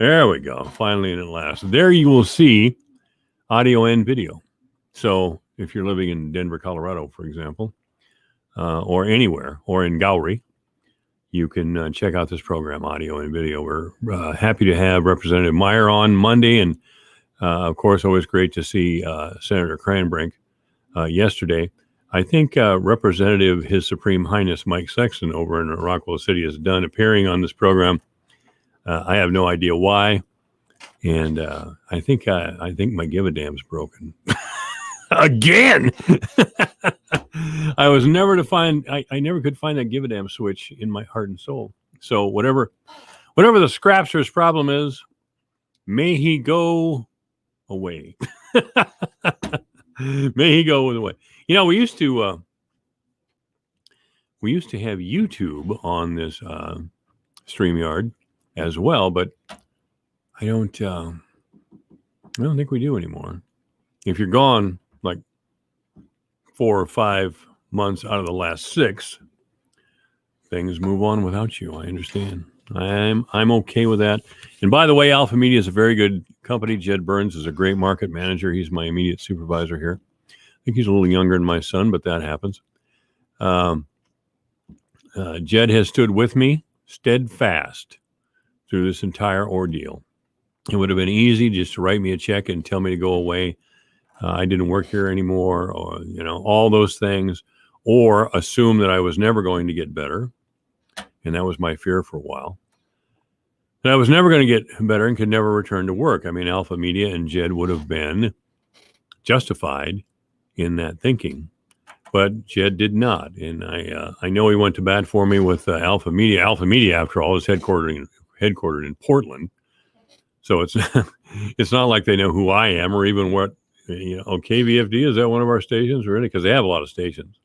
There we go. Finally and at last. There you will see audio and video. So if you're living in Denver, Colorado, for example, or anywhere, or in Gowrie, you can check out this program, audio and video. We're happy to have Representative Meyer on Monday. And, of course, always great to see Senator Cranbrink yesterday. I think Representative His Supreme Highness Mike Sexton over in Rockwell City is done appearing on this program. I have no idea why. And I think my give-a-damn's broken. Again! I was never to find, I never could find that give-a-damn switch in my heart and soul. So whatever the Scrapster's problem is, may he go away. May he go away. You know, we used to have YouTube on this StreamYard as well, but I don't think we do anymore. If you're gone like 4 or 5 months out of the last 6, things move on without you. I understand. I'm okay with that. And by the way, Alpha Media is a very good company. Jed Burns is a great market manager. He's my immediate supervisor here. I think he's a little younger than my son, but that happens. Jed has stood with me steadfast through this entire ordeal. It would have been easy just to write me a check and tell me to go away. I didn't work here anymore, or, all those things, or assume that I was never going to get better. And that was my fear for a while. That I was never going to get better and could never return to work. I mean, Alpha Media and Jed would have been justified in that thinking, but Jed did not. And I know he went to bat for me with Alpha Media. Alpha Media, after all, is headquartered in Portland. So it's not like they know who I am or even what, KVFD, is that one of our stations? Really? Because they have a lot of stations.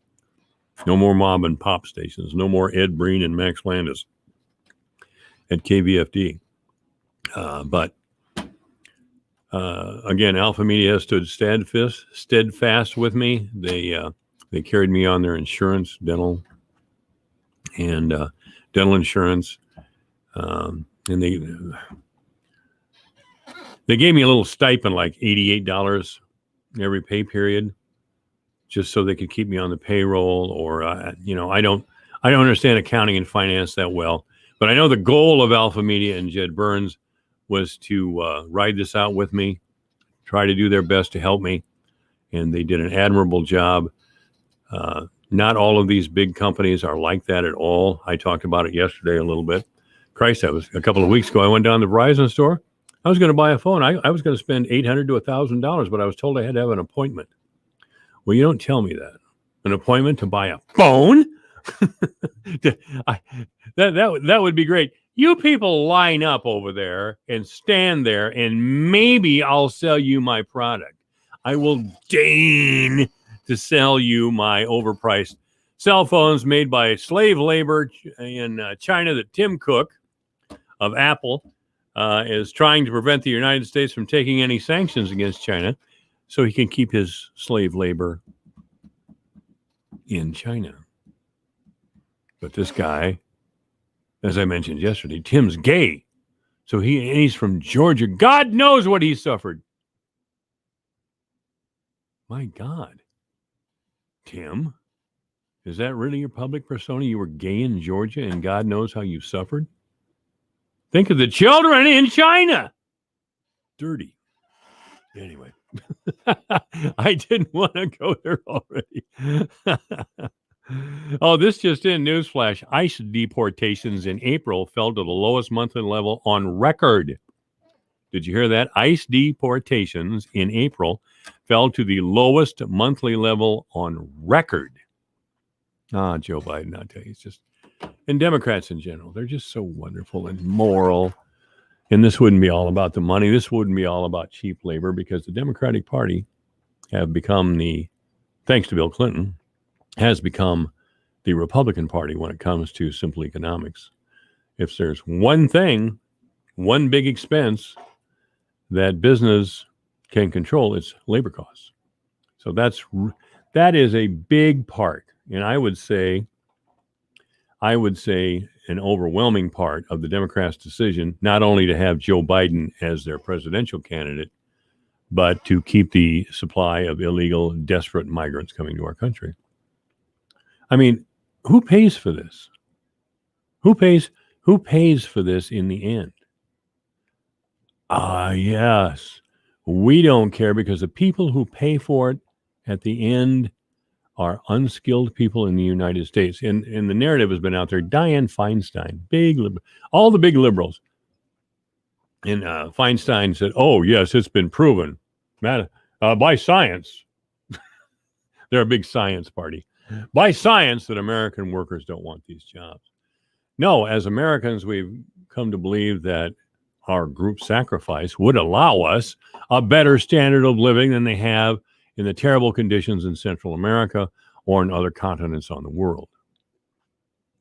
No more mom and pop stations. No more Ed Breen and Max Landis at KVFD. But again, Alpha Media has stood steadfast with me. They carried me on their insurance, dental insurance, and they gave me a little stipend, like $88 every pay period, just so they could keep me on the payroll. Or I don't understand accounting and finance that well, but I know the goal of Alpha Media and Jed Burns was to ride this out with me, try to do their best to help me, and they did an admirable job. Not all of these big companies are like that at all. I talked about it yesterday a little bit. Christ, that was a couple of weeks ago. I went down to the Verizon store. I was going to buy a phone. I was going to spend $800 to $1,000, but I was told I had to have an appointment. Well, you don't tell me that. An appointment to buy a phone? That would be great. You people line up over there and stand there, and maybe I'll sell you my product. I will deign to sell you my overpriced cell phones made by slave labor in China that Tim Cook of Apple is trying to prevent the United States from taking any sanctions against China so he can keep his slave labor in China. But this guy, as I mentioned yesterday, Tim's gay. So he's from Georgia. God knows what he suffered. My God. Tim, is that really your public persona? You were gay in Georgia and God knows how you suffered? Think of the children in China. Dirty. Anyway, I didn't want to go there already. Oh, this just in, newsflash. ICE deportations in April fell to the lowest monthly level on record. Did you hear that? ICE deportations in April fell to the lowest monthly level on record. Joe Biden, I'll tell you, it's just, and Democrats in general, they're just so wonderful and moral. And this wouldn't be all about the money. This wouldn't be all about cheap labor, because the Democratic Party have become thanks to Bill Clinton, has become the Republican Party when it comes to simple economics. If there's one thing, one big expense that business can control, it's labor costs. So that is a big part. And I would say an overwhelming part of the Democrats' decision, not only to have Joe Biden as their presidential candidate, but to keep the supply of illegal, desperate migrants coming to our country. I mean, who pays for this? Who pays for this in the end? Yes. We don't care, because the people who pay for it at the end are unskilled people in the United States. And the narrative has been out there. Dianne Feinstein, all the big liberals. And Feinstein said, oh, yes, it's been proven by science. They're a big science party. By science that American workers don't want these jobs. No, as Americans, we've come to believe that our group sacrifice would allow us a better standard of living than they have in the terrible conditions in Central America or in other continents on the world.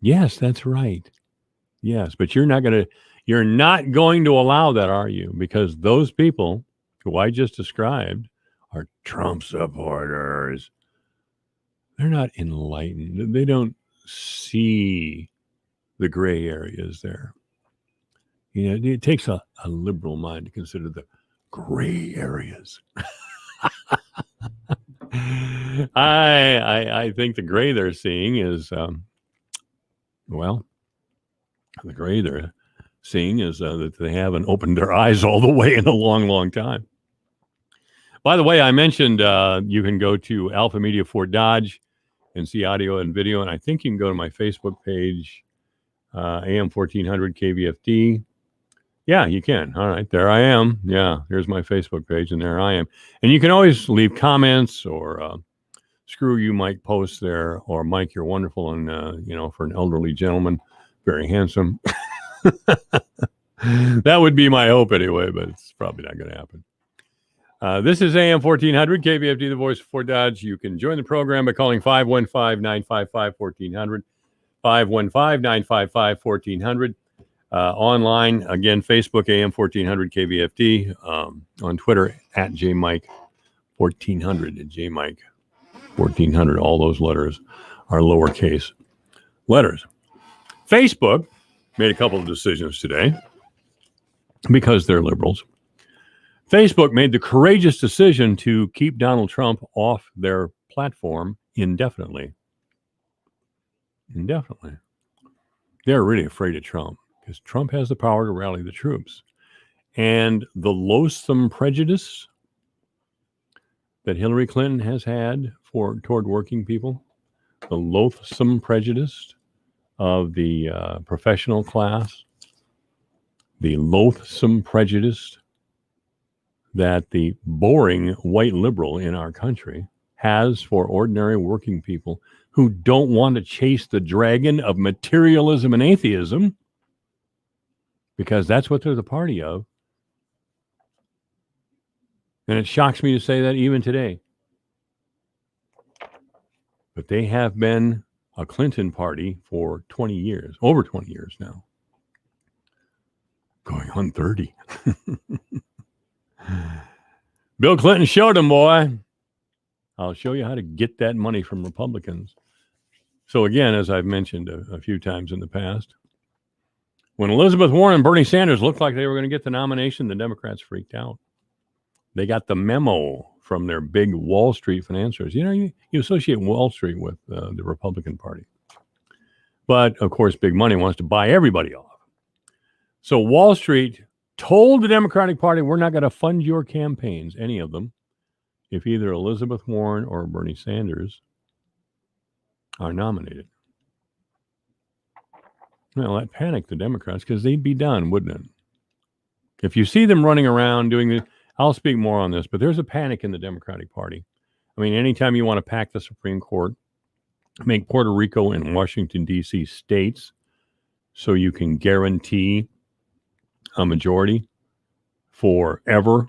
Yes, that's right. Yes, but you're not going to allow that, are you? Because those people who I just described are Trump supporters. They're not enlightened. They don't see the gray areas there. You know, it takes a liberal mind to consider the gray areas. I think the gray they're seeing is, the gray they're seeing is that they haven't opened their eyes all the way in a long, long time. By the way, I mentioned you can go to Alpha Media Fort Dodge and see audio and video, and I think you can go to my Facebook page, AM 1400 KVFD. Yeah, you can. All right, there I am. Yeah, here's my Facebook page, and there I am. And you can always leave comments or screw you, Mike, post there, or Mike, you're wonderful, and for an elderly gentleman, very handsome. That would be my hope anyway, but it's probably not going to happen. This is AM 1400 KVFD, the voice of Fort Dodge. You can join the program by calling 515-955-1400, 515-955-1400. Online, again, Facebook, AM 1400 KVFD, on Twitter, at JMike1400, at JMike1400. All those letters are lowercase letters. Facebook made a couple of decisions today because they're liberals. Facebook made the courageous decision to keep Donald Trump off their platform indefinitely. Indefinitely. They're really afraid of Trump because Trump has the power to rally the troops. And the loathsome prejudice that Hillary Clinton has had toward working people, the loathsome prejudice of the professional class, the loathsome prejudice that the boring white liberal in our country has for ordinary working people who don't want to chase the dragon of materialism and atheism, because that's what they're the party of. And it shocks me to say that even today. But they have been a Clinton party for 20 years, over 20 years now. Going on 30. Bill Clinton showed him, boy. I'll show you how to get that money from Republicans. So again, as I've mentioned a few times in the past, when Elizabeth Warren and Bernie Sanders looked like they were going to get the nomination, the Democrats freaked out. They got the memo from their big Wall Street financiers. You know, you associate Wall Street with the Republican Party. But, of course, big money wants to buy everybody off. So Wall Street told the Democratic Party, we're not going to fund your campaigns, any of them, if either Elizabeth Warren or Bernie Sanders are nominated. Well, that panicked the Democrats because they'd be done, wouldn't it? If you see them running around doing this, I'll speak more on this, but there's a panic in the Democratic Party. I mean, anytime you want to pack the Supreme Court, make Puerto Rico and Washington, D.C. states so you can guarantee a majority forever,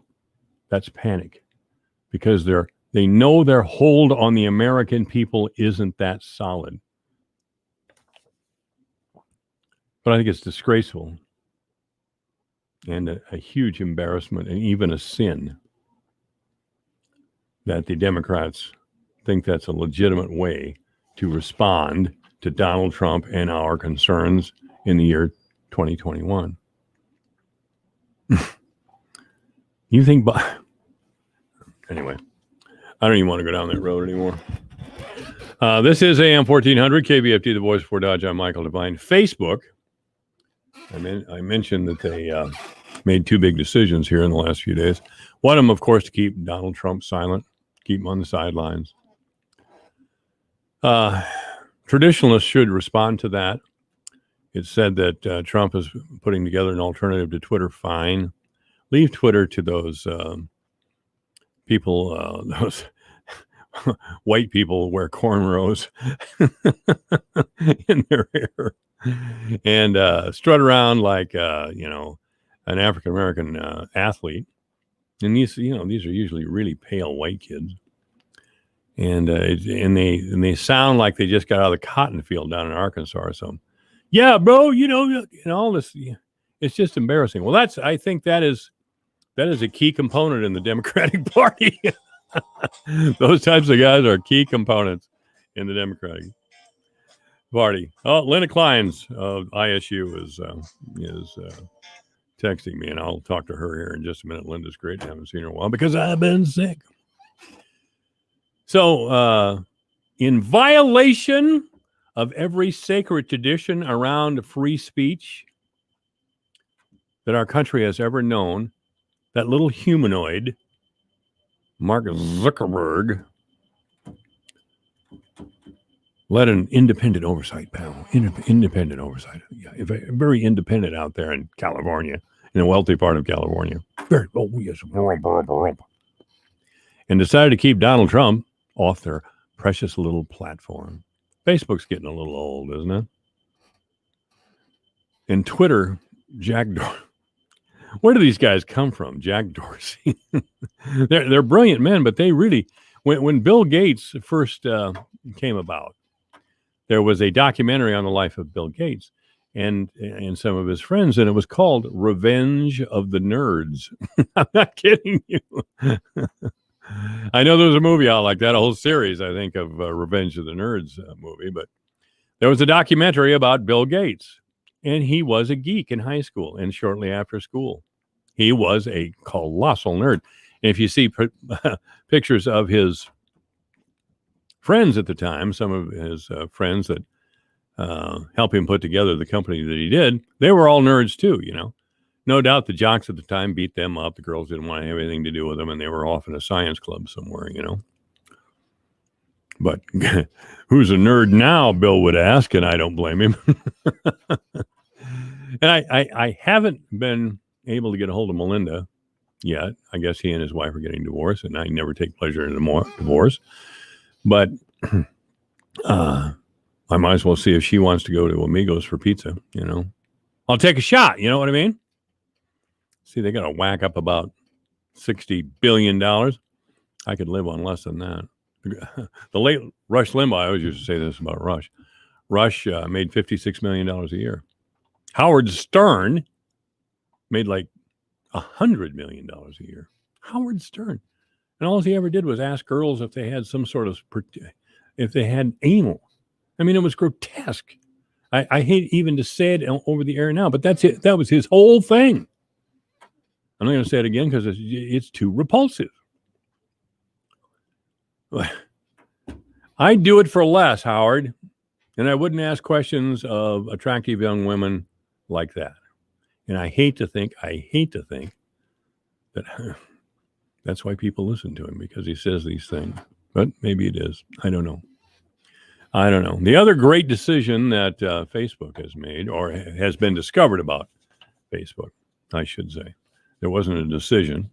that's panic. Because they know their hold on the American people isn't that solid. But I think it's disgraceful and a huge embarrassment and even a sin that the Democrats think that's a legitimate way to respond to Donald Trump and our concerns in the year 2021. You think, anyway, I don't even want to go down that road anymore. This is AM 1400, KBFT, the voice for Dodge. I'm Michael Devine. Facebook, I mentioned that they made two big decisions here in the last few days. One of them, of course, to keep Donald Trump silent, keep him on the sidelines. Traditionalists should respond to that. It's said that Trump is putting together an alternative to Twitter. Fine. Leave Twitter to those people, those white people who wear cornrows in their hair and strut around like, an African-American athlete. And these are usually really pale white kids. And they sound like they just got out of the cotton field down in Arkansas or something. Yeah, bro, all this, it's just embarrassing. Well, I think that is a key component in the Democratic Party. Those types of guys are key components in the Democratic Party. Oh, Linda Kleins of ISU is texting me, and I'll talk to her here in just a minute. Linda's great. I haven't seen her in a while because I've been sick. So, in violation of every sacred tradition around free speech that our country has ever known, that little humanoid, Mark Zuckerberg, led an independent oversight panel. Independent oversight. Yeah, very independent out there in California, in a wealthy part of California. And decided to keep Donald Trump off their precious little platform. Facebook's getting a little old, isn't it? And Twitter, Jack Dorsey. Where do these guys come from? Jack Dorsey. They're brilliant men, but they really, when Bill Gates first came about, there was a documentary on the life of Bill Gates and some of his friends, and it was called Revenge of the Nerds. I'm not kidding you. I know there was a movie out like that, a whole series, I think, of Revenge of the Nerds movie, but there was a documentary about Bill Gates, and he was a geek in high school and shortly after school. He was a colossal nerd. And if you see pictures of his friends at the time, some of his friends that helped him put together the company that he did, they were all nerds too, No doubt the jocks at the time beat them up. The girls didn't want to have anything to do with them, and they were off in a science club somewhere, But who's a nerd now, Bill would ask, and I don't blame him. And I haven't been able to get a hold of Melinda yet. I guess he and his wife are getting divorced, and I never take pleasure in divorce. But I might as well see if she wants to go to Amigos for pizza, I'll take a shot, you know what I mean? See, they got to whack up about $60 billion. I could live on less than that. The late Rush Limbaugh, I always used to say this about Rush. Rush made $56 million a year. Howard Stern made like $100 million a year. Howard Stern. And all he ever did was ask girls if they had some sort of, if they had anal. I mean, it was grotesque. I hate even to say it over the air now, but that's it. That was his whole thing. I'm not going to say it again because it's too repulsive. I'd do it for less, Howard, and I wouldn't ask questions of attractive young women like that. And I hate to think that that's why people listen to him, because he says these things. But maybe it is. I don't know. The other great decision that Facebook has made, or has been discovered about Facebook, I should say. There wasn't a decision.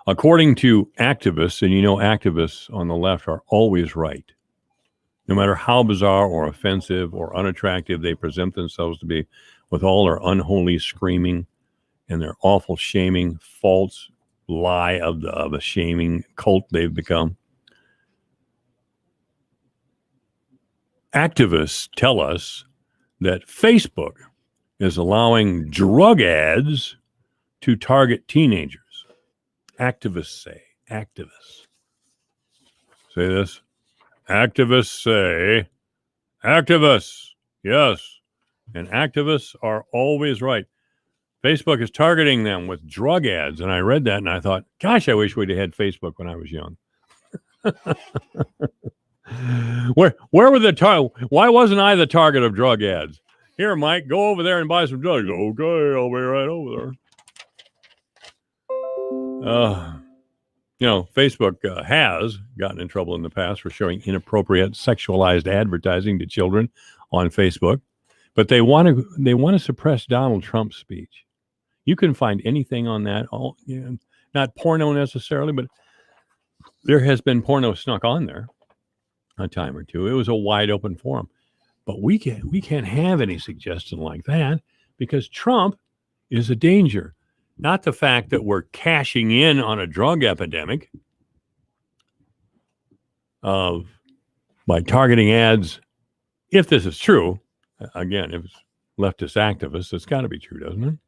According to activists, and activists on the left are always right. No matter how bizarre or offensive or unattractive they present themselves to be, with all their unholy screaming and their awful shaming, false lie of a shaming cult they've become. Activists tell us that Facebook is allowing drug ads to target teenagers. Activists say. Say this. Activists say Activists. Yes. And activists are always right. Facebook is targeting them with drug ads. And I read that and I thought, gosh, I wish we'd have had Facebook when I was young. Where were the why wasn't I the target of drug ads? Here, Mike, go over there and buy some drugs. Okay, I'll be right over there. Facebook has gotten in trouble in the past for showing inappropriate sexualized advertising to children on Facebook, but they want to suppress Donald Trump's speech. You can find anything on that, not porno necessarily, but there has been porno snuck on there a time or two. It was a wide open forum, but we can't have any suggestion like that because Trump is a danger. Not the fact that we're cashing in on a drug epidemic by targeting ads. If this is true, again, if it's leftist activists, it's got to be true, doesn't it?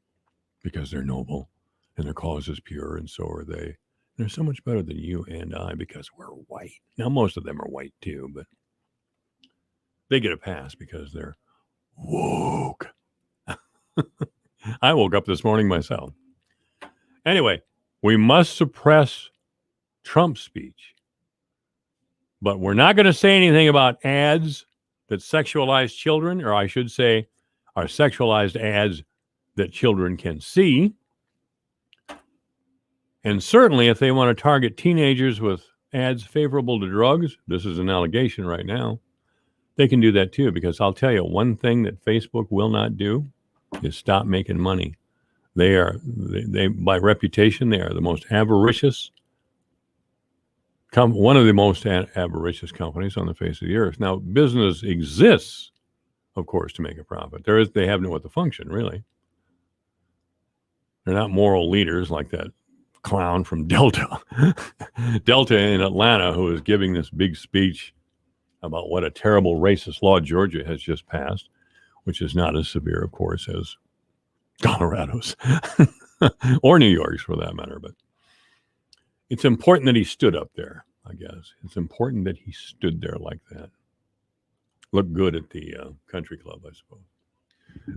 Because they're noble and their cause is pure, and so are they. They're so much better than you and I because we're white. Now, most of them are white too, but they get a pass because they're woke. I woke up this morning myself. Anyway, we must suppress Trump's speech, but we're not going to say anything about ads that sexualize children, or I should say are sexualized ads that children can see. And certainly if they want to target teenagers with ads favorable to drugs, this is an allegation right now, they can do that too, because I'll tell you, one thing that Facebook will not do is stop making money. They by reputation, they are the most avaricious, one of the most avaricious companies on the face of the earth. Now, business exists, of course, to make a profit. They have no other function, really. They're not moral leaders like that clown from Delta. Delta in Atlanta, who is giving this big speech about what a terrible racist law Georgia has just passed, which is not as severe, of course, as Colorado's or New York's for that matter. But it's important that he stood up there, I guess. It's important that he stood there like that. Looked good at the country club, I suppose.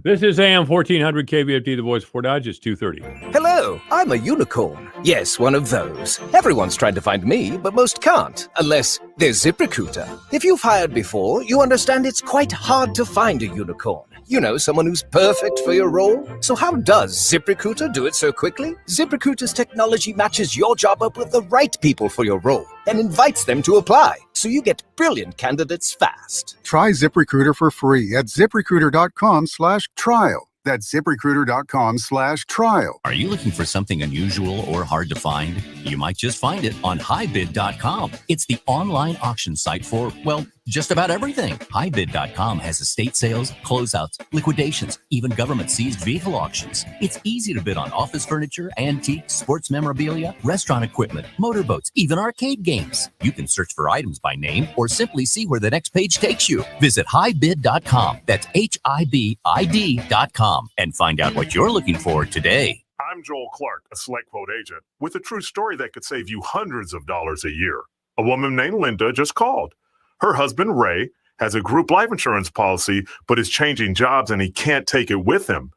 This is AM 1400 KVFT, the voice of Fort Dodge. It's 2:30. Hello, I'm a unicorn. Yes, one of those. Everyone's trying to find me, but most can't, unless there's ZipRecruiter. If you've hired before, you understand it's quite hard to find a unicorn. You know, someone who's perfect for your role. So how does ZipRecruiter do it so quickly? ZipRecruiter's technology matches your job up with the right people for your role and invites them to apply, so you get brilliant candidates fast. Try ZipRecruiter for free at ZipRecruiter.com/trial. That's ZipRecruiter.com/trial. Are you looking for something unusual or hard to find? You might just find it on HighBid.com. It's the online auction site for, well, just about everything. HighBid.com has estate sales, closeouts, liquidations, even government-seized vehicle auctions. It's easy to bid on office furniture, antiques, sports memorabilia, restaurant equipment, motorboats, even arcade games. You can search for items by name or simply see where the next page takes you. Visit HighBid.com. That's HIBID.com and find out what you're looking for today. I'm Joel Clark, a SelectQuote agent, with a true story that could save you hundreds of dollars a year. A woman named Linda just called. Her husband, Ray, has a group life insurance policy, but is changing jobs and he can't take it with him.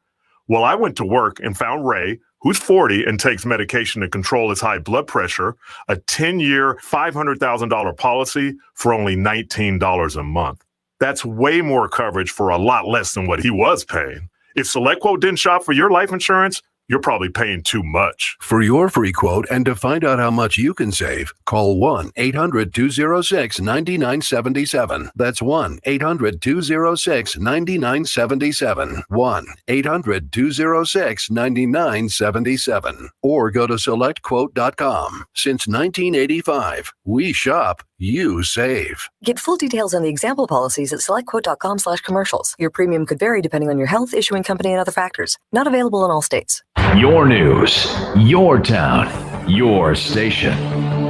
Well, I went to work and found Ray, who's 40 and takes medication to control his high blood pressure, a 10-year, $500,000 policy for only $19 a month. That's way more coverage for a lot less than what he was paying. If SelectQuote didn't shop for your life insurance, you're probably paying too much. For your free quote and to find out how much you can save, call 1-800-206-9977. That's 1-800-206-9977. 1-800-206-9977. Or go to SelectQuote.com. Since 1985, we shop, you save. Get full details on the example policies at SelectQuote.com/commercials. Your premium could vary depending on your health, issuing company, and other factors. Not available in all states. Your news, your town, your station.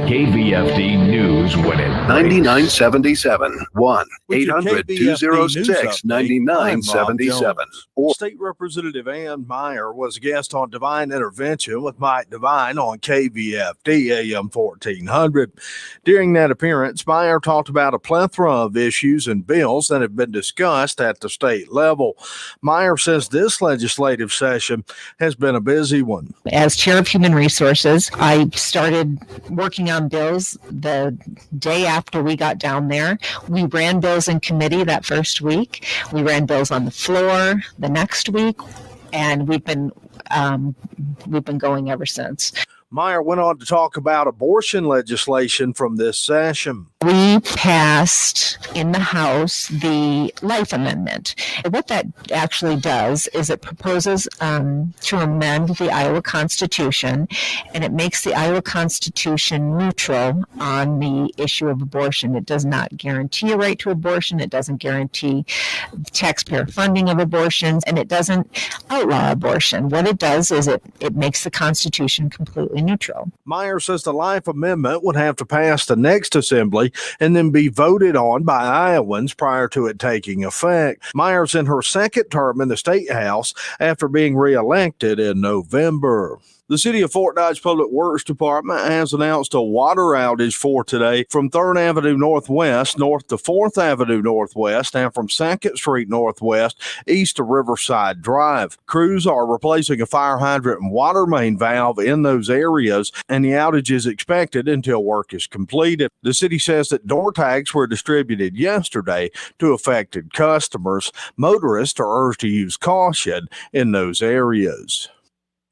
KVFD News when it breaks. 9977 1 With your 800 KVFD news 206 update, I'm Rob 9977. Jones. State Representative Ann Meyer was a guest on Divine Intervention with Mike Devine on KVFD AM 1400. During that appearance, Meyer talked about a plethora of issues and bills that have been discussed at the state level. Meyer says this legislative session has been a busy one. As chair of human resources, I started working on bills the day after we got down there. We ran bills in committee that first week. We ran bills on the floor the next week, and we've been going ever since. Meyer went on to talk about abortion legislation from this session. We passed in the House the Life Amendment. And what that actually does is it proposes to amend the Iowa Constitution, and it makes the Iowa Constitution neutral on the issue of abortion. It does not guarantee a right to abortion. It doesn't guarantee taxpayer funding of abortions, and it doesn't outlaw abortion. What it does is it makes the Constitution completely neutral. Meyer says the Life Amendment would have to pass the next assembly and then be voted on by Iowans prior to it taking effect. Meyer's in her second term in the State House after being reelected in November. The City of Fort Dodge Public Works Department has announced a water outage for today from 3rd Avenue Northwest north to 4th Avenue Northwest and from 2nd Street Northwest east of Riverside Drive. Crews are replacing a fire hydrant and water main valve in those areas, and the outage is expected until work is completed. The city says that door tags were distributed yesterday to affected customers. Motorists are urged to use caution in those areas.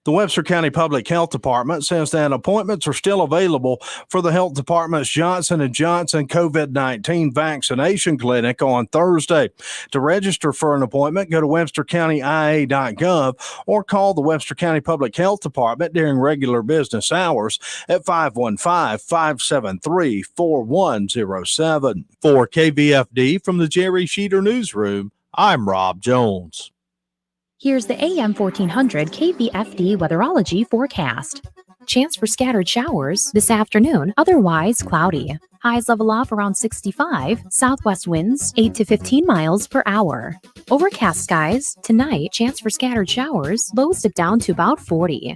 The Webster County Public Health Department says that appointments are still available for the health department's Johnson & Johnson COVID-19 vaccination clinic on Thursday. To register for an appointment, go to webstercountyia.gov or call the Webster County Public Health Department during regular business hours at 515-573-4107. For KVFD from the Jerry Sheeter Newsroom, I'm Rob Jones. Here's the AM 1400 KVFD weatherology forecast. Chance for scattered showers this afternoon, otherwise cloudy. Highs level off around 65, southwest winds 8 to 15 miles per hour. Overcast skies, tonight chance for scattered showers, lows dip down to about 40.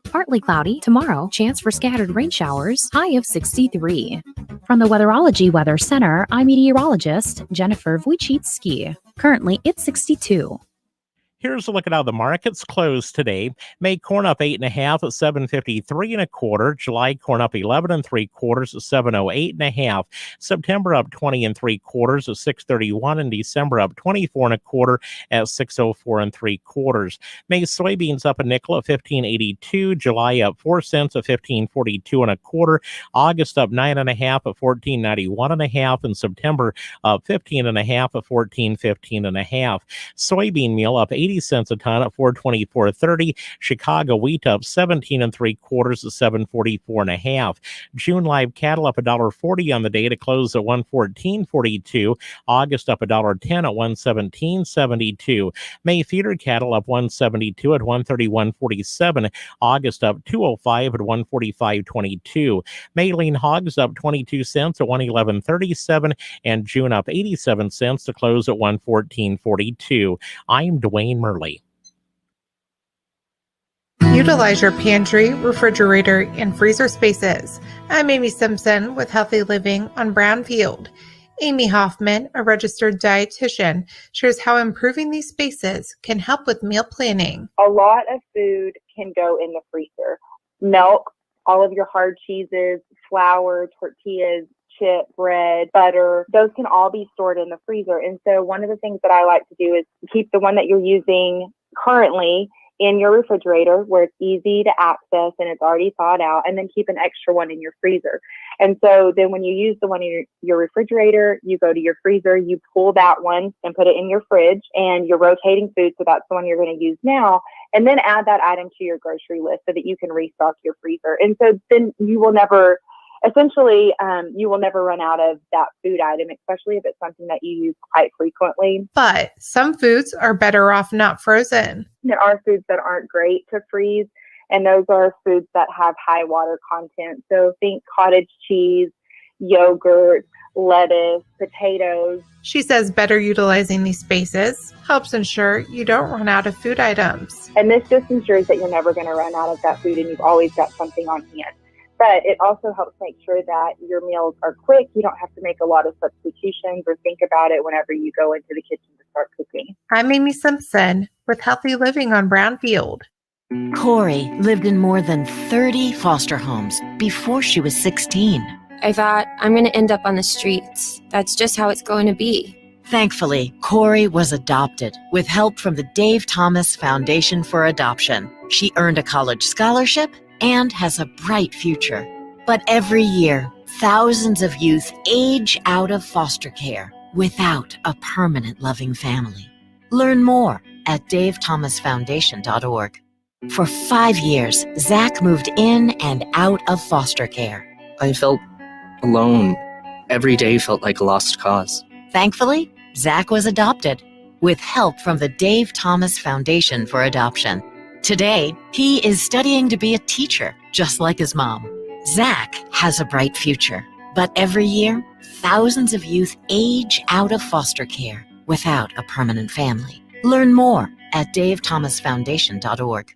Partly cloudy tomorrow, chance for scattered rain showers, high of 63. From the Weatherology Weather Center, I'm meteorologist Jennifer Wojcicki. Currently, it's 62. Here's a look at how the markets closed today. May corn up 8.5 at 753 1/4. July corn up 11 3/4 at 708 1/2. September up 20 3/4 at 631, and December up 24 1/4 at 604 3/4. May soybeans up a nickel at 15.82. July up 4 cents at 15.42 1/4. August up 9.5 at 14.91 1/2, and September up 15.5 at 14.15 1/2. Soybean meal up 80 cents a ton at 424.30. Chicago wheat up 17 3/4 at 744 1/2. June live cattle up $1.40 on the day to close at 114.42. August up $1.10 at 117.72. May feeder cattle up 172 at 131.47. August up 205 at 145.22. May lean hogs up 22 cents at 111.37, and June up 87 cents to close at 114.42. I'm Dwayne Murley. Utilize your pantry, refrigerator, and freezer spaces. I'm Amy Simpson with Healthy Living on Brownfield. Amy Hoffman, a registered dietitian, shares how improving these spaces can help with meal planning. A lot of food can go in the freezer. Milk, all of your hard cheeses, flour, tortillas, chip, bread, butter, those can all be stored in the freezer. And so one of the things that I like to do is keep the one that you're using currently in your refrigerator where it's easy to access and it's already thawed out, and then keep an extra one in your freezer. And so then when you use the one in your refrigerator, you go to your freezer, you pull that one and put it in your fridge, and you're rotating food. So that's the one you're going to use now. And then add that item to your grocery list so that you can restock your freezer. And so then you will never run out of that food item, especially if it's something that you use quite frequently. But some foods are better off not frozen. There are foods that aren't great to freeze. And those are foods that have high water content. So think cottage cheese, yogurt, lettuce, potatoes. She says better utilizing these spaces helps ensure you don't run out of food items. And this just ensures that you're never going to run out of that food and you've always got something on hand. But it also helps make sure that your meals are quick. You don't have to make a lot of substitutions or think about it whenever you go into the kitchen to start cooking. I'm Amy Simpson with Healthy Living on Brownfield. Corey lived in more than 30 foster homes before she was 16. I thought, I'm going to end up on the streets. That's just how it's going to be. Thankfully, Corey was adopted with help from the Dave Thomas Foundation for Adoption. She earned a college scholarship and has a bright future. But every year, thousands of youth age out of foster care without a permanent loving family. Learn more at davethomasfoundation.org. For 5 years, Zach moved in and out of foster care. I felt alone. Every day felt like a lost cause. Thankfully, Zach was adopted with help from the Dave Thomas Foundation for Adoption. Today, he is studying to be a teacher, just like his mom. Zach has a bright future, but every year, thousands of youth age out of foster care without a permanent family. Learn more at davethomasfoundation.org.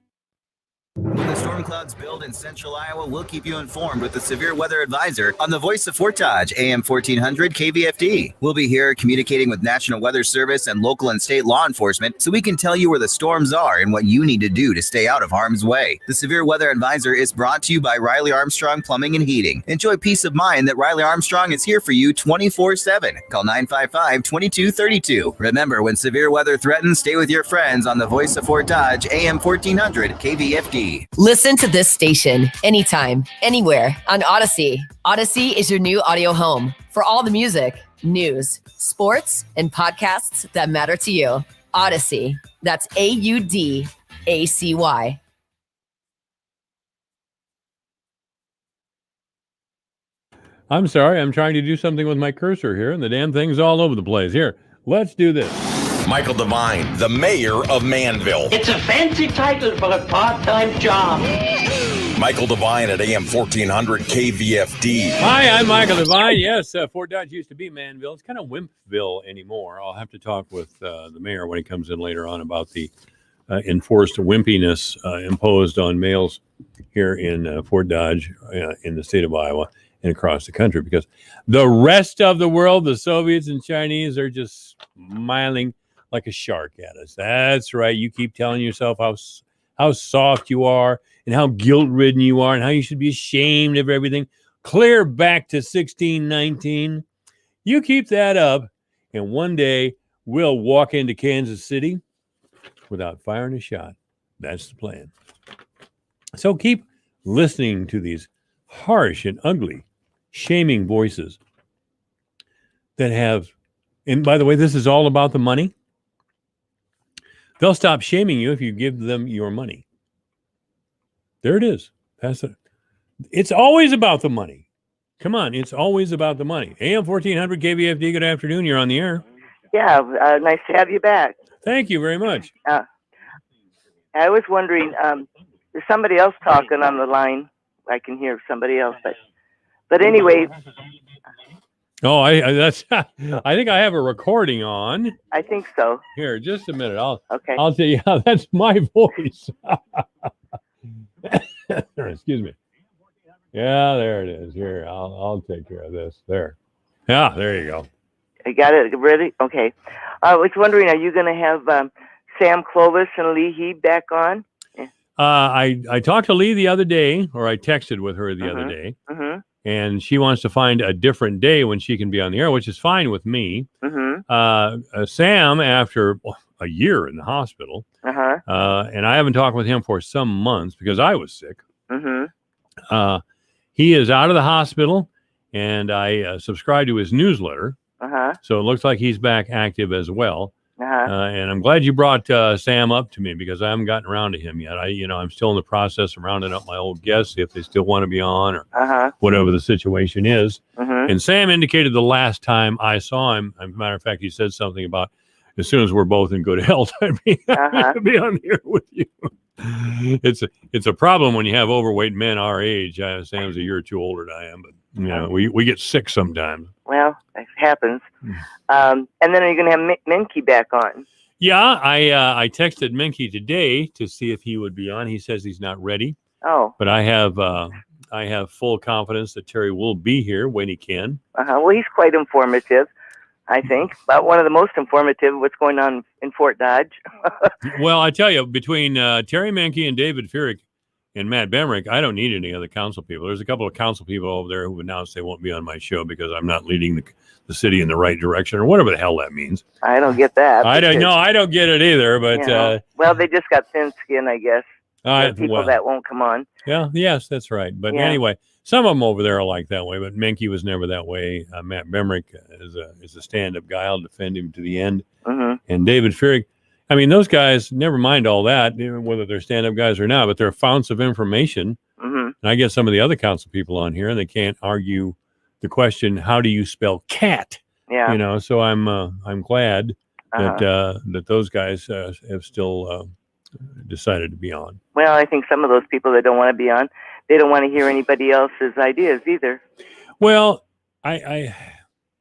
When the storm clouds build in central Iowa, we'll keep you informed with the Severe Weather Advisor on the Voice of Fort Dodge, AM 1400 KVFD. We'll be here communicating with National Weather Service and local and state law enforcement so we can tell you where the storms are and what you need to do to stay out of harm's way. The Severe Weather Advisor is brought to you by Riley Armstrong Plumbing and Heating. Enjoy peace of mind that Riley Armstrong is here for you 24/7. Call 955-2232. Remember, when severe weather threatens, stay with your friends on the Voice of Fort Dodge, AM 1400 KVFD. Listen to this station anytime, anywhere on Odyssey. Odyssey is your new audio home for all the music, news, sports, and podcasts that matter to you. Odyssey. That's AUDACY. I'm sorry. I'm trying to do something with my cursor here, and the damn thing's all over the place. Here, let's do this. Michael Devine, the mayor of Manville. It's a fancy title for a part-time job. Michael Devine at AM 1400 KVFD. Hi, I'm Michael Devine. Yes, Fort Dodge used to be Manville. It's kind of Wimpville anymore. I'll have to talk with the mayor when he comes in later on about the enforced wimpiness imposed on males here in Fort Dodge, in the state of Iowa, and across the country, because the rest of the world, the Soviets and Chinese, are just smiling like a shark at us. That's right. You keep telling yourself how soft you are and how guilt-ridden you are and how you should be ashamed of everything. Clear back to 1619. You keep that up, and one day we'll walk into Kansas City without firing a shot. That's the plan. So keep listening to these harsh and ugly, shaming voices that have, and by the way, this is all about the money. They'll stop shaming you if you give them your money. There it is. It's always about the money. Come on, it's always about the money. AM 1400 KVFD, good afternoon. You're on the air. Yeah, nice to have you back. Thank you very much. I was wondering, there's somebody else talking on the line. I can hear somebody else, but anyway. Oh, I think I have a recording on. I think so. Here, just a minute. I'll tell you how that's my voice. Excuse me. Yeah, there it is. Here, I'll take care of this. There. Yeah, there you go. I got it ready. Okay. I was wondering, are you going to have Sam Clovis and Lee Heeb back on? I talked to Lee the other day, or I texted with her the other day, and she wants to find a different day when she can be on the air, which is fine with me. Sam, after a year in the hospital, and I haven't talked with him for some months because I was sick. He is out of the hospital, and I subscribe to his newsletter. So it looks like he's back active as well. And I'm glad you brought Sam up to me because I haven't gotten around to him yet. I'm still in the process of rounding up my old guests, if they still want to be on or whatever the situation is. And Sam indicated the last time I saw him, as a matter of fact, he said something about as soon as we're both in good health, I'd be happy to be on here with you. It's a problem when you have overweight men our age. Sam's a year or two older than I am, but you know, we get sick sometimes. Well, it happens. And then are you going to have Minky back on? Yeah, I texted Minky today to see if he would be on. He says he's not ready. Oh. But I have full confidence that Terry will be here when he can. Well, he's quite informative, I think. About one of the most informative, what's going on in Fort Dodge. Well, I tell you, between Terry Minky and David Furyk and Matt Bemrick, I don't need any other council people. There's a couple of council people over there who announced they won't be on my show because I'm not leading the city in the right direction or whatever the hell that means. I don't get that. I don't get it either. But you know, well, they just got thin skin, I guess. People that won't come on. Yeah, yes, that's right. But anyway, some of them over there are like that way. But Minky was never that way. Matt Bemrick is a stand-up guy. I'll defend him to the end. Mm-hmm. And David Furyk, I mean, those guys, never mind all that, whether they're stand-up guys or not, but they're founts of information. Mm-hmm. And I get some of the other council people on here, and they can't argue the question, how do you spell cat? Yeah. You know, so I'm glad that those guys have still decided to be on. Well, I think some of those people that don't want to be on, they don't want to hear anybody else's ideas either. Well, I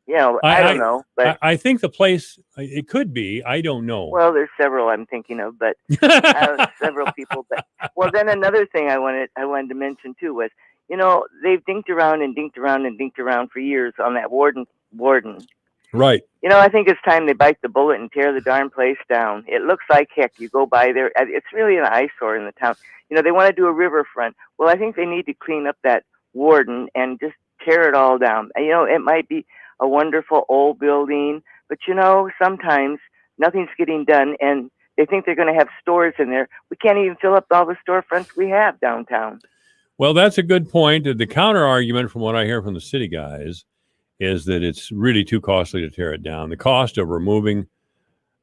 don't know, but I think the place it could be. I don't know. Well, there's several I'm thinking of, but several people. But well, then another thing I wanted to mention too was, you know, they've dinked around for years on that warden. Right. You know, I think it's time they bite the bullet and tear the darn place down. It looks like heck. You go by there, it's really an eyesore in the town. You know, they want to do a riverfront. Well, I think they need to clean up that warden and just tear it all down. You know, it might be a wonderful old building, but you know, sometimes nothing's getting done, and they think they're going to have stores in there. We can't even fill up all the storefronts we have downtown. Well, that's a good point. The counter argument, from what I hear from the city guys, is that it's really too costly to tear it down. The cost of removing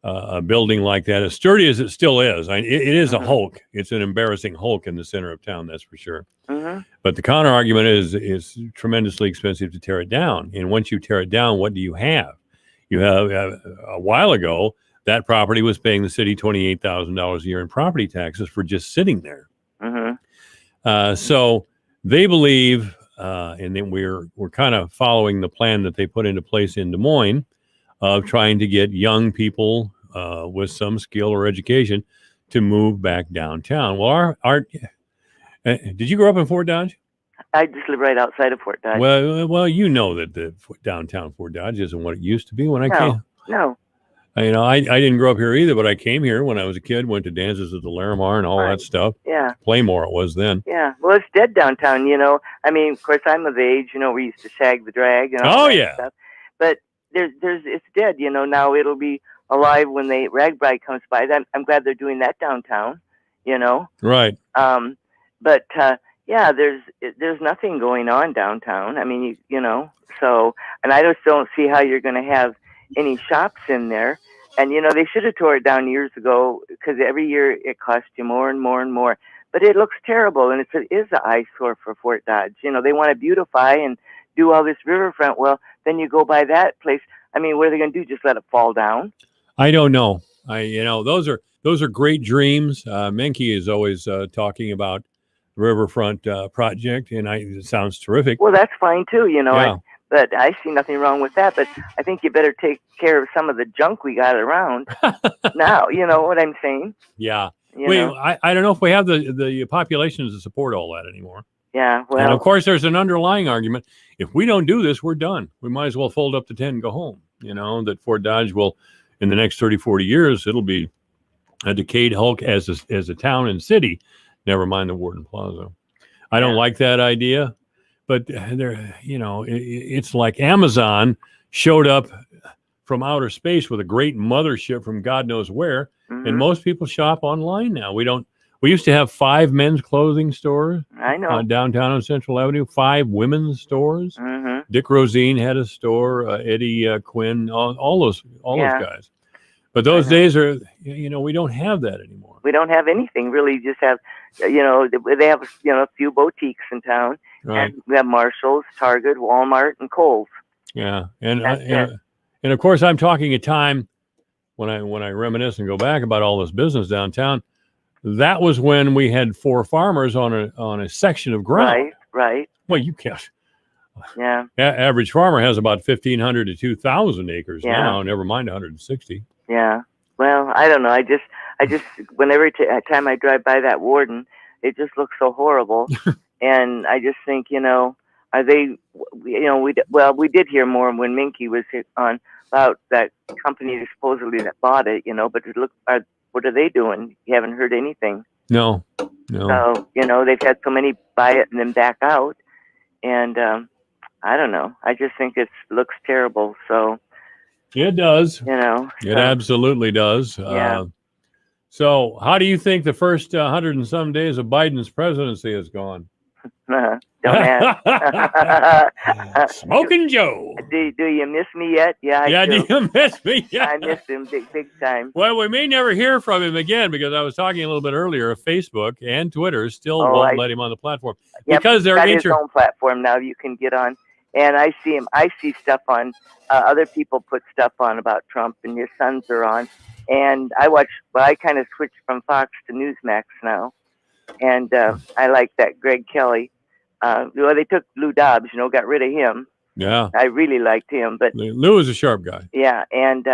a building like that, as sturdy as it still is, it is a hulk. It's an embarrassing hulk in the center of town, that's for sure. Mm-hmm. But the counter argument is tremendously expensive to tear it down. And once you tear it down, what do you have? You have a while ago, that property was paying the city $28,000 a year in property taxes for just sitting there. Mm-hmm. So they believe, and then we're kind of following the plan that they put into place in Des Moines of trying to get young people with some skill or education to move back downtown. Well, did you grow up in Fort Dodge? I just live right outside of Fort Dodge. Well, you know that the downtown Fort Dodge isn't what it used to be when I came. No. You know, I didn't grow up here either, but I came here when I was a kid, went to dances at the Larimar and all that stuff. Yeah. Playmore it was then. Yeah. Well, it's dead downtown, you know. I mean, of course, I'm of age, you know, we used to shag the drag and all that stuff. But it's dead, you know. Now it'll be alive when the Ragbri comes by. I'm glad they're doing that downtown, you know. Right. But yeah, there's nothing going on downtown. I mean, you know, so, and I just don't see how you're going to have any shops in there. And, you know, they should have tore it down years ago because every year it costs you more and more and more. But it looks terrible, and it is an eyesore for Fort Dodge. You know, they want to beautify and do all this riverfront. Well, then you go by that place. I mean, what are they going to do? Just let it fall down? I don't know. Those are great dreams. Menke is always talking about riverfront project, and it sounds terrific. Well, that's fine too, you know. Yeah. But I see nothing wrong with that. But I think you better take care of some of the junk we got around now. You know what I'm saying? Yeah. You know? I don't know if we have the population to support all that anymore. Yeah. Well, and of course, there's an underlying argument. If we don't do this, we're done. We might as well fold up the tent and go home. You know, that Fort Dodge will, in the next 30, 40 years, it'll be a decayed hulk as a town and city. Never mind the Warden Plaza. I don't like that idea. But it's like Amazon showed up from outer space with a great mothership from God knows where, and most people shop online now. We used to have 5 men's clothing stores. I know. Downtown on Central Avenue, 5 women's stores. Mm-hmm. Dick Rosine had a store. Eddie Quinn, all those guys. But those days are, we don't have that anymore. We don't have anything really. Just have, they have, a few boutiques in town. Right. And we have Marshall's, Target, Walmart, and Kohl's. Yeah, and of course, I'm talking a time when I reminisce and go back about all this business downtown. that was when we had 4 farmers on a section of ground. Right. Well, you can't. Yeah. Average farmer has about 1,500 to 2,000 acres Yeah. now, never mind 160. Yeah. Well, I don't know. I just whenever time I drive by that Warden, it just looks so horrible, and I just think, are they? We did hear more when Minky was on about that company supposedly that bought it, but what are they doing? You haven't heard anything. No. So they've had so many buy it and then back out, and I don't know. I just think it looks terrible. So. It does. It absolutely does. Yeah. So how do you think the first 100 and some days of Biden's presidency has gone? Don't ask. Smoking Joe. Do you miss me yet? Yeah, I do you miss me yet? I missed him big time. Well, we may never hear from him again because I was talking a little bit earlier. Facebook and Twitter still won't let him on the platform because they're got his own platform now. You can get on, and I see him. I see stuff on. Other people put stuff on about Trump, and your sons are on. And I watch. Well, I kind of switched from Fox to Newsmax now, and I like that Greg Kelly. They took Lou Dobbs. Got rid of him. Yeah, I really liked him, but Lou is a sharp guy. Yeah, and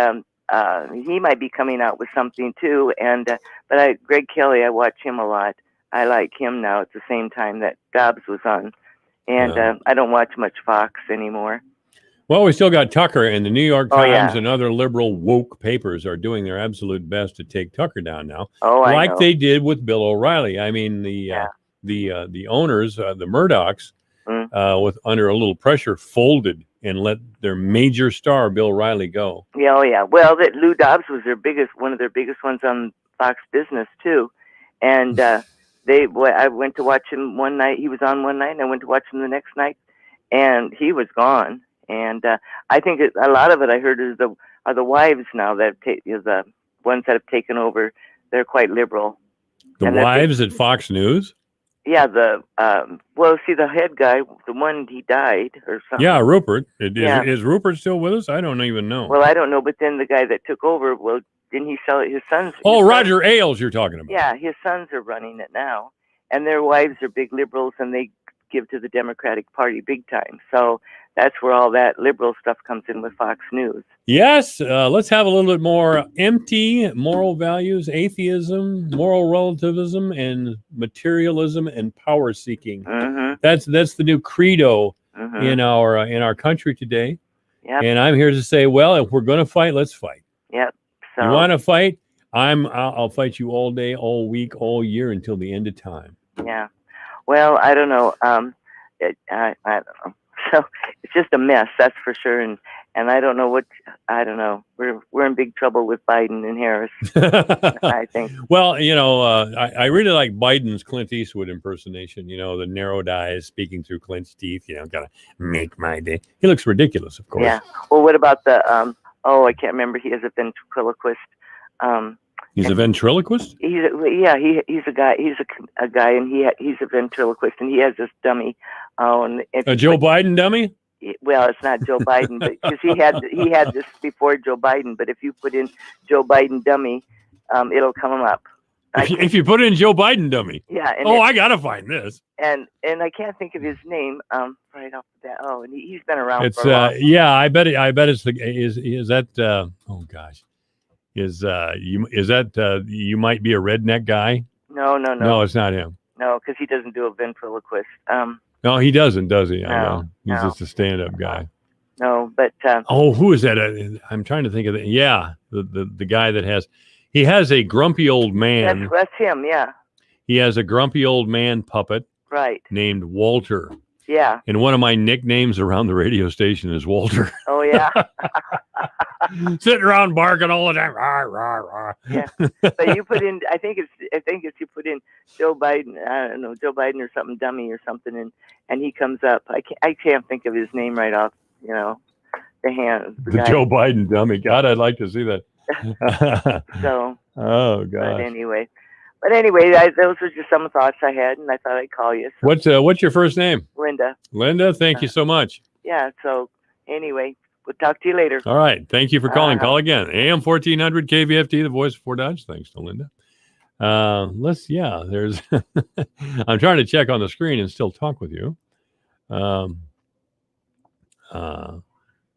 he might be coming out with something too. And but Greg Kelly, I watch him a lot. I like him now at the same time that Dobbs was on, and I don't watch much Fox anymore. Well, we still got Tucker, and the New York Times yeah. and other liberal woke papers are doing their absolute best to take Tucker down now, I like know. they did with Bill O'Reilly. I mean, the owners, the Murdochs, with under a little pressure, folded and let their major star Bill O'Reilly go. Yeah, oh yeah. Well, that Lou Dobbs was one of their biggest ones on Fox Business too, and I went to watch him one night. He was on one night, and I went to watch him the next night, and he was gone. And I think a lot of it I heard are the wives now that the ones that have taken over. They're quite liberal. The wives at Fox News? Yeah, the head guy, the one he died or something. Yeah, Rupert. Is Rupert still with us? I don't even know. Well, I don't know, but then the guy that took over, didn't he sell it? His sons. Roger Ailes, you're talking about. Yeah, his sons are running it now, and their wives are big liberals, and they give to the Democratic Party big time. So that's where all that liberal stuff comes in with Fox News. Yes, let's have a little bit more empty moral values, atheism, moral relativism, and materialism and power seeking. Mm-hmm. That's the new credo in our country today. Yep. And I'm here to say, well, if we're going to fight, let's fight. Yep. So you want to fight? I'll fight you all day, all week, all year until the end of time. Yeah. Well, I don't know. I don't know. So it's just a mess, that's for sure. And I don't know I don't know. We're in big trouble with Biden and Harris, I think. Well, I really like Biden's Clint Eastwood impersonation. The narrowed eyes speaking through Clint's teeth. Gotta make my day. He looks ridiculous, of course. Yeah. Well, what about the I can't remember. He is a ventriloquist. He's a ventriloquist? He's a guy. He's a guy, and he's a ventriloquist, and he has this dummy. A Joe Biden dummy? Well, it's not Joe Biden, but because he had this before Joe Biden. But if you put in Joe Biden dummy, it'll come up. If you put in Joe Biden dummy. Yeah. And I gotta find this. And I can't think of his name right off the bat. Oh, and he's been around. It's for a long time. I bet it's is that oh gosh. Is that you might be a redneck guy? No, it's not him. No, because he doesn't do a ventriloquist. No, he doesn't, does he? I No, know. He's no. just a stand-up guy. No, but who is that? I'm trying to think of it. Yeah, the guy that has a grumpy old man. that's him. Yeah, he has a grumpy old man puppet. Right. Named Walter. Yeah. And one of my nicknames around the radio station is Walter. Oh yeah. Sitting around barking all the time. Rah, rah, rah. Yeah. But you put in, I think it's you put in Joe Biden. I don't know, Joe Biden or something dummy or something, and he comes up. I can't think of his name right off. The guy. Joe Biden dummy. God, I'd like to see that. So. Oh God. But anyway, those were just some thoughts I had, and I thought I'd call you. So. What's your first name? Linda. Linda, thank you so much. Yeah. So anyway, we'll talk to you later. All right. Thank you for calling. Call again. AM 1400 KVFT, the voice of Fort Dodge. Thanks to Linda. There's, I'm trying to check on the screen and still talk with you.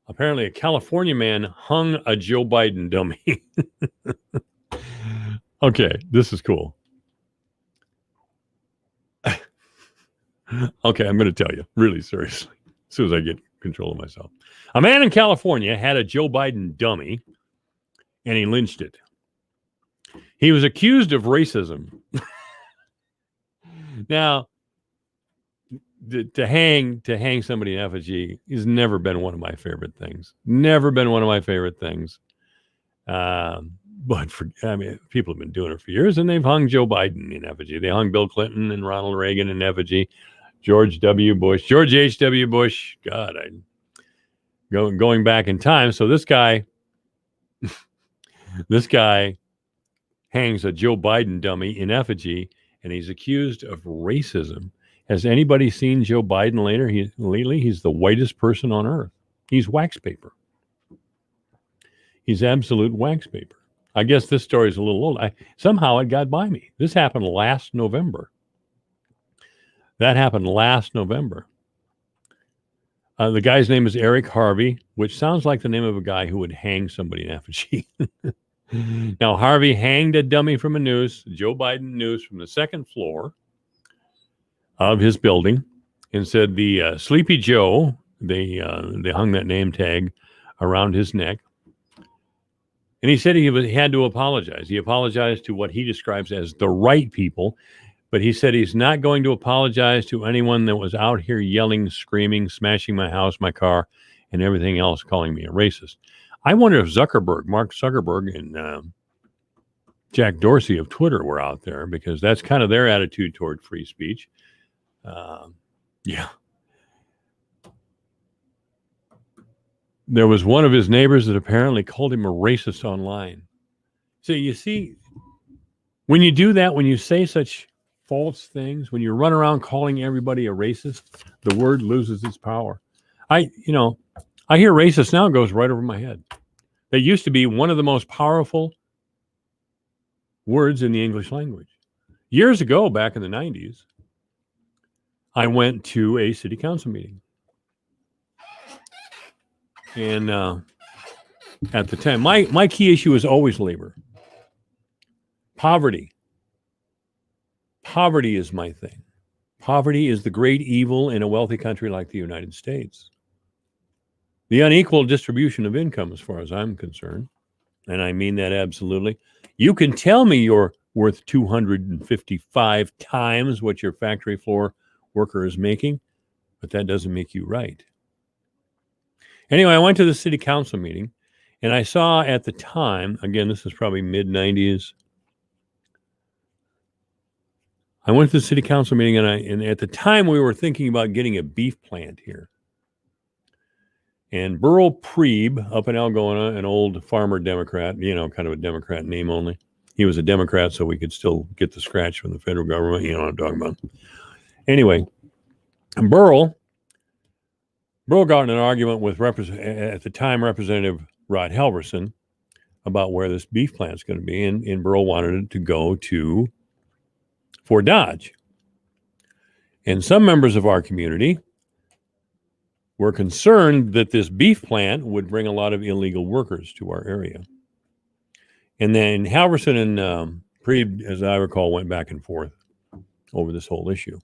Apparently a California man hung a Joe Biden dummy. Okay, this is cool. Okay, I'm going to tell you really seriously as soon as I get control of myself. A man in California had a Joe Biden dummy and he lynched it. He was accused of racism. Now, to hang somebody in effigy has never been one of my favorite things. Never been one of my favorite things. But people have been doing it for years, and they've hung Joe Biden in effigy. They hung Bill Clinton and Ronald Reagan in effigy. George H.W. Bush. God, going back in time. So this guy hangs a Joe Biden dummy in effigy, and he's accused of racism. Has anybody seen Joe Biden lately? He's the whitest person on earth. He's wax paper. He's absolute wax paper. I guess this story is a little old. Somehow it got by me. This happened last November. That happened last November. The guy's name is Eric Harvey, which sounds like the name of a guy who would hang somebody in effigy. Now, Harvey hanged a dummy from a noose, Joe Biden noose, from the second floor of his building, and said the Sleepy Joe, they hung that name tag around his neck. And he said he had to apologize. He apologized to what he describes as the right people, but he said he's not going to apologize to anyone that was out here yelling, screaming, smashing my house, my car, and everything else, calling me a racist. I wonder if Mark Zuckerberg and Jack Dorsey of Twitter were out there, because that's kind of their attitude toward free speech. Yeah. There was one of his neighbors that apparently called him a racist online. So you see, when you do that, when you say such false things, when you run around calling everybody a racist, the word loses its power. I hear racist now, it goes right over my head. That used to be one of the most powerful words in the English language. Years ago, back in the 90s, I went to a city council meeting. And at the time, my key issue is always labor. Poverty. Poverty is my thing. Poverty is the great evil in a wealthy country like the United States. The unequal distribution of income, as far as I'm concerned, and I mean that absolutely. You can tell me you're worth 255 times what your factory floor worker is making, but that doesn't make you right. Anyway, I went to the city council meeting, and I saw at the time, again, this is probably mid-90s, I went to the city council meeting, and at the time we were thinking about getting a beef plant here. And Burl Preeb up in Algona, an old farmer Democrat, kind of a Democrat name only. He was a Democrat, so we could still get the scratch from the federal government. You know what I'm talking about. Anyway, Burl got in an argument with at the time Representative Rod Halverson about where this beef plant is going to be, and Burl wanted it to go to Fort Dodge. And some members of our community were concerned that this beef plant would bring a lot of illegal workers to our area. And then Halverson and Preeb, as I recall, went back and forth over this whole issue.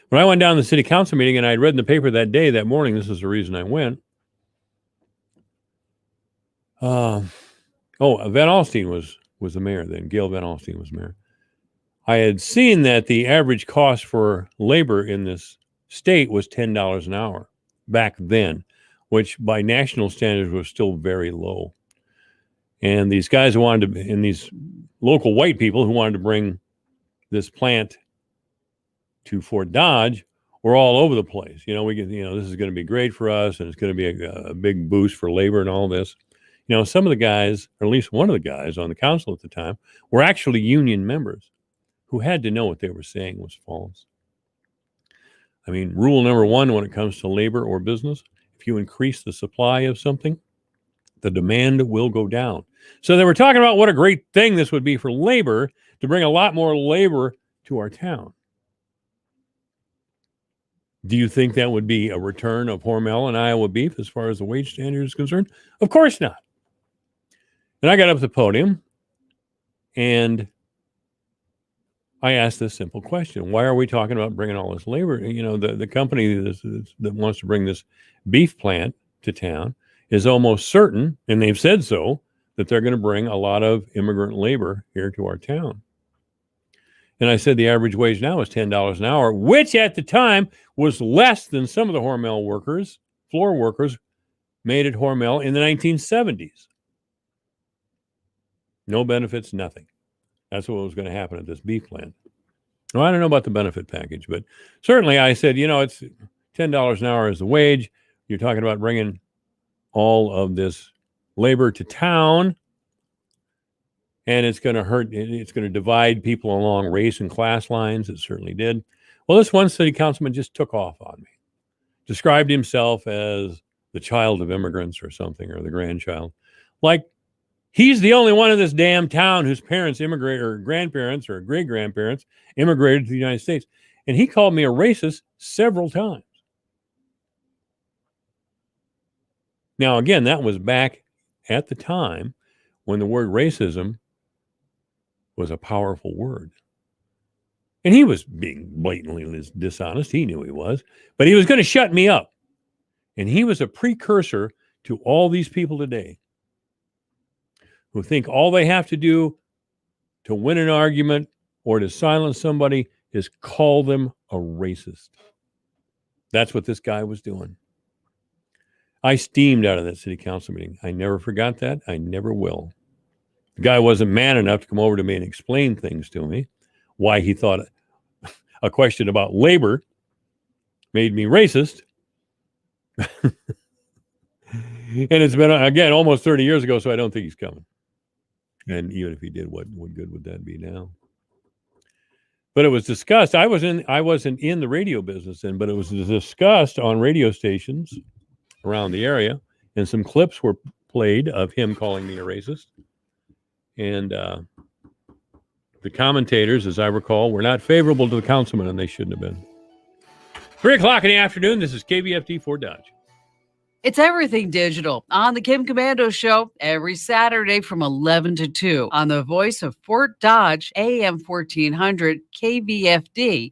When I went down to the city council meeting, and I had read in the paper that morning, this is the reason I went. Van Alstyne was the mayor then. Gail Van Alstyne was mayor. I had seen that the average cost for labor in this state was $10 an hour back then, which by national standards was still very low. And these guys and these local white people who wanted to bring this plant to Fort Dodge were all over the place. This is going to be great for us, and it's going to be a big boost for labor and all this. Some of the guys, or at least one of the guys on the council at the time, were actually union members who had to know what they were saying was false. I mean, rule number one when it comes to labor or business, if you increase the supply of something, The demand will go down. So they were talking about what a great thing this would be for labor to bring a lot more labor to our town. Do you think that would be a return of Hormel and Iowa beef as far as the wage standard is concerned? Of course not. And I got up to the podium and I asked this simple question. Why are we talking about bringing all this labor? You know, the company that wants to bring this beef plant to town is almost certain, and they've said so, that they're going to bring a lot of immigrant labor here to our town. And I said the average wage now is $10 an hour, which at the time was less than some of the Hormel workers, floor workers, made at Hormel in the 1970s. No benefits, nothing. That's what was going to happen at this beef plant. Well, I don't know about the benefit package, but certainly I said, you know, it's $10 an hour is the wage. You're talking about bringing all of this labor to town, and it's going to hurt. It's going to divide people along race and class lines. It certainly did. Well, this one city councilman just took off on me, described himself as the child of immigrants or something, or the grandchild. Like, he's the only one in this damn town whose parents immigrated, or grandparents or great-grandparents immigrated to the United States. And he called me a racist several times. Now, again, that was back at the time when the word racism was a powerful word. And he was being blatantly dishonest. He knew he was. But he was going to shut me up. And he was a precursor to all these people today who think all they have to do to win an argument or to silence somebody is call them a racist. That's what this guy was doing. I steamed out of that city council meeting. I never forgot that. I never will. The guy wasn't man enough to come over to me and explain things to me, why he thought a question about labor made me racist. And it's been, again, almost 30 years ago, so I don't think he's coming. And even if he did, what good would that be now? But it was discussed. I wasn't in the radio business then, but it was discussed on radio stations around the area, and some clips were played of him calling me a racist. And the commentators, as I recall, were not favorable to the councilman, and they shouldn't have been. 3 o'clock in the afternoon, this is KBFD Fort Dodge. It's Everything Digital on the Kim Komando Show every Saturday from 11 to 2 on the voice of Fort Dodge, AM 1400 KBFD,